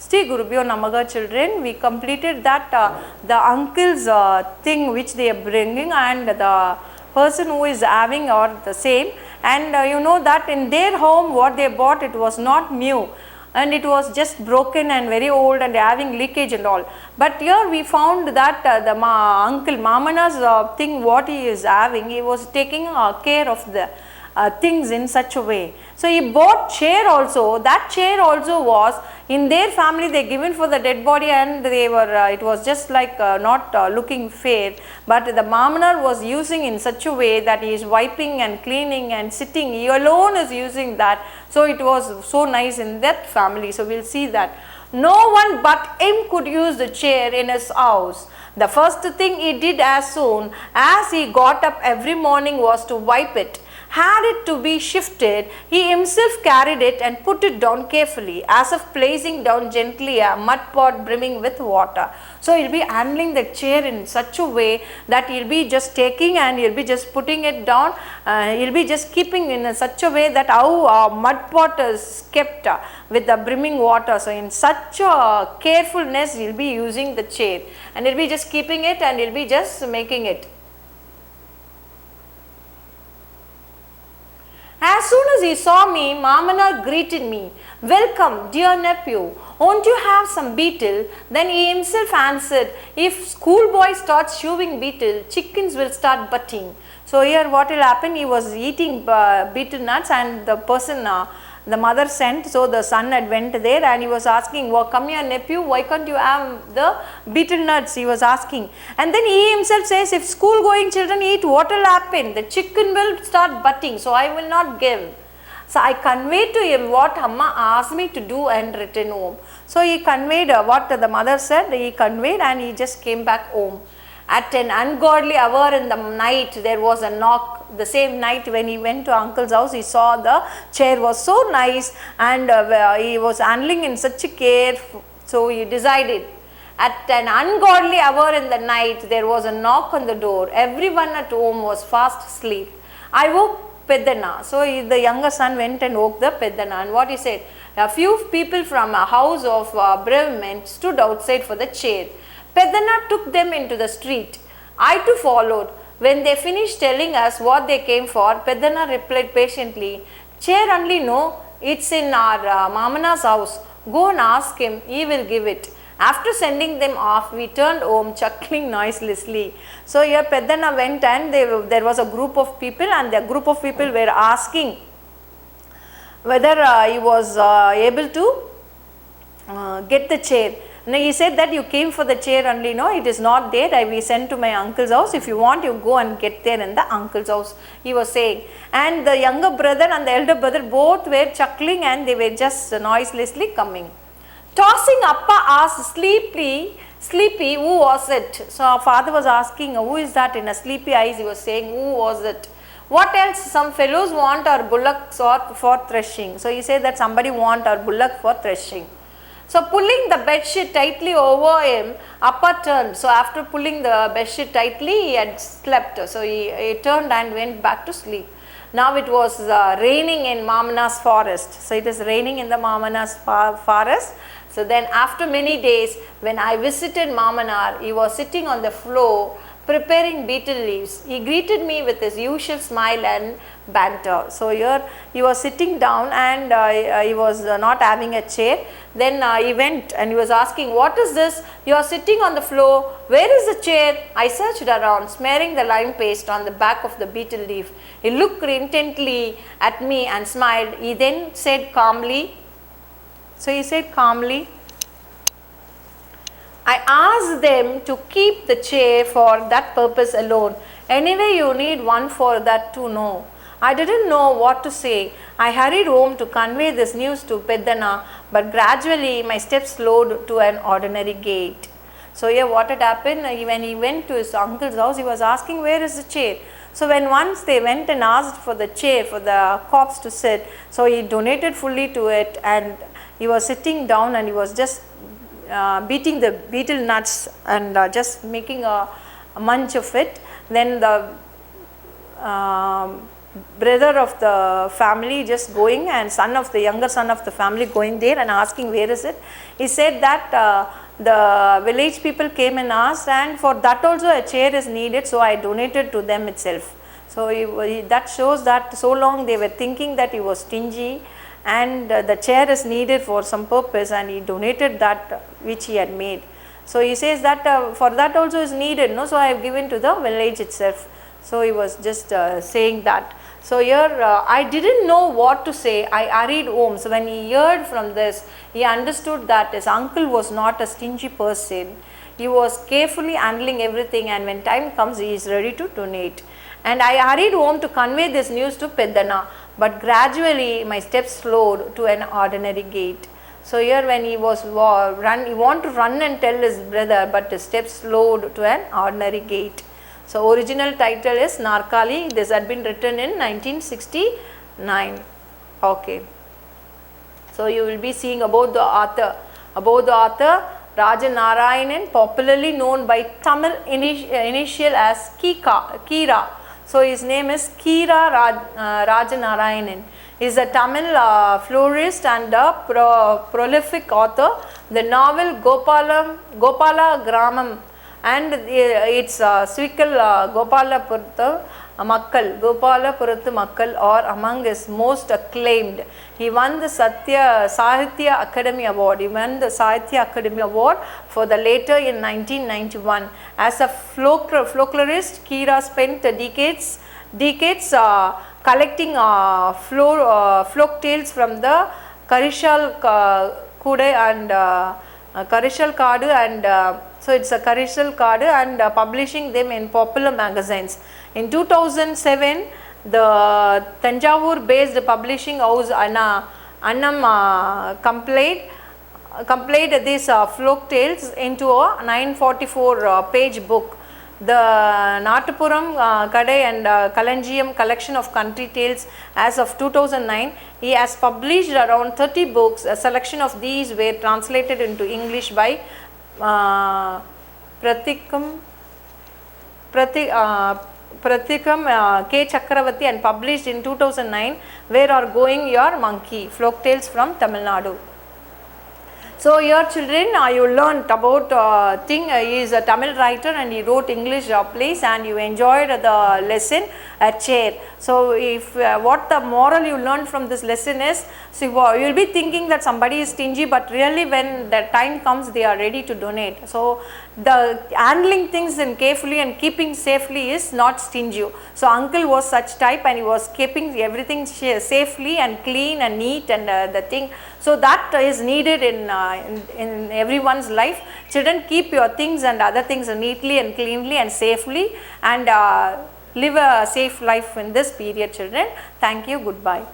Sri Gurubhyo Namaha children, we completed that the uncle's thing which they are bringing, and the person who is having are the same, and you know that in their home what they bought, it was not new and it was just broken and very old and having leakage and all. But here we found that the uncle Mamana's thing what he is having, he was taking care of the things in such a way. So he bought chair also. That chair also was in their family, they given for the dead body, and they were it was just like not looking fair, but the Mamanar was using in such a way that he is wiping and cleaning and sitting, he alone is using that. So it was so nice in that family. So we will see that no one but him could use the chair in his house. The first thing he did as soon as he got up every morning was to wipe it. Had it to be shifted, he himself carried it and put it down carefully, as if placing down gently a mud pot brimming with water. So he'll be handling the chair in such a way that he'll be just taking and he'll be just putting it down. He'll be just keeping in such a way that how a mud pot is kept with the brimming water. So in such a carefulness, he'll be using the chair, and he'll be just keeping it and he'll be just making it. As soon as he saw me, Mamanar greeted me. Welcome, dear nephew. Won't you have some beetle? Then he himself answered, if schoolboy starts chewing beetle, chickens will start butting. So here what will happen, he was eating beetle nuts, and the person, the mother sent, so the son had went there and he was asking, well, come here nephew, why can't you have the beetle nuts, he was asking. And then he himself says, if school going children eat, what will happen? The chicken will start butting, so I will not give. So I conveyed to him what Amma asked me to do and return home. So he conveyed what the mother said, he conveyed, and he just came back home. At an ungodly hour in the night, there was a knock. The same night when he went to uncle's house, he saw the chair was so nice, and he was handling in such a care. So he decided. At an ungodly hour in the night, there was a knock on the door. Everyone at home was fast asleep. I woke Pedana. So the younger son went and woke the Pedana, and what he said, a few people from a house of brave men stood outside for the chair. Pedana took them into the street. I too followed. When they finished telling us what they came for, Pedana replied patiently, chair only no, it's in our Mamana's house. Go and ask him, he will give it. After sending them off, we turned home chuckling noiselessly. So here Pedana went, and there was a group of people, and the group of people were asking whether he was able to get the chair. Now he said that you came for the chair only, no, it is not there, we sent to my uncle's house, if you want you go and get there in the uncle's house, he was saying. And the younger brother and the elder brother both were chuckling, and they were just noiselessly coming. Tossing Appa asked sleepy, who was it? So our father was asking, who is that? In a sleepy eyes he was saying, who was it? What else? Some fellows want our bullocks for threshing. So he said that somebody want our bullock for threshing. So pulling the bedsheet tightly over him, Appa turned. So after pulling the bedsheet tightly, he had slept. So he turned and went back to sleep. Now it was raining in Mamana's forest. So it is raining in the Mamana's forest. So then after many days, when I visited Mamanar, he was sitting on the floor preparing betel leaves. He greeted me with his usual smile and banter. So here he was sitting down, and he was not having a chair. Then he went and he was asking, what is this? You are sitting on the floor. Where is the chair? I searched around, smearing the lime paste on the back of the betel leaf. He looked intently at me and smiled. He then said calmly, I asked them to keep the chair for that purpose alone. Anyway, you need one for that too, no. I didn't know what to say. I hurried home to convey this news to Pedana, but gradually my steps slowed to an ordinary gait. So here what had happened, when he went to his uncle's house, he was asking, where is the chair? So when once they went and asked for the chair for the corpse to sit, so he donated fully to it, and he was sitting down and he was just beating the betel nuts and just making a munch of it. Then the brother of the family just going, and younger son of the family going there and asking where is it. He said that the village people came and asked, and for that also a chair is needed, so I donated to them itself. So that shows that so long they were thinking that he was stingy, and the chair is needed for some purpose, and he donated that which he had made. So he says that for that also is needed, no, so I have given to the village itself. So he was just saying that. So here I didn't know what to say. I hurried home. So when he heard from this, he understood that his uncle was not a stingy person. He was carefully handling everything, and when time comes he is ready to donate. And I hurried home to convey this news to Peddana, but gradually my steps slowed to an ordinary gait. So here when he was he wanted to run and tell his brother, but his steps slowed to an ordinary gait. So original title is Narkali. This had been written in 1969. Okay. So you will be seeing about the author. About the author, Rajanarayanan, popularly known by Tamil initial as Kira. So his name is Kira Rajanarayanan. He is a Tamil florist and a prolific author. The novel Gopala Gramam and its sequel Gopalapurathu Makkal are among his most acclaimed. He won the Sahitya Academy Award. He won the Sahitya Academy Award for the later in 1991. As a folklorist, Kira spent decades collecting folk tales from the Karishal Kude and Karishal Kadu, and so it's a Karishal Kadu, and publishing them in popular magazines. In 2007, the Tanjavur based publishing house Annam compiled these folk tales into a 944 page book. The Natapuram Kadai and Kalanjiam collection of country tales as of 2009, he has published around 30 books. A selection of these were translated into English by Pratikam K. Chakravati and published in 2009, Where Are Going Your Monkey? Folk Tales from Tamil Nadu. So here children, you learnt about he is a Tamil writer and he wrote English plays, and you enjoyed the lesson at chair. So if what the moral you learned from this lesson is, so you will be thinking that somebody is stingy, but really when the time comes they are ready to donate. So the handling things and carefully and keeping safely is not stingy. So uncle was such type, and he was keeping everything safely and clean and neat, and the thing. So that is needed in everyone's life. Children, keep your things and other things neatly and cleanly and safely, and live a safe life in this period, children. Thank you. Goodbye.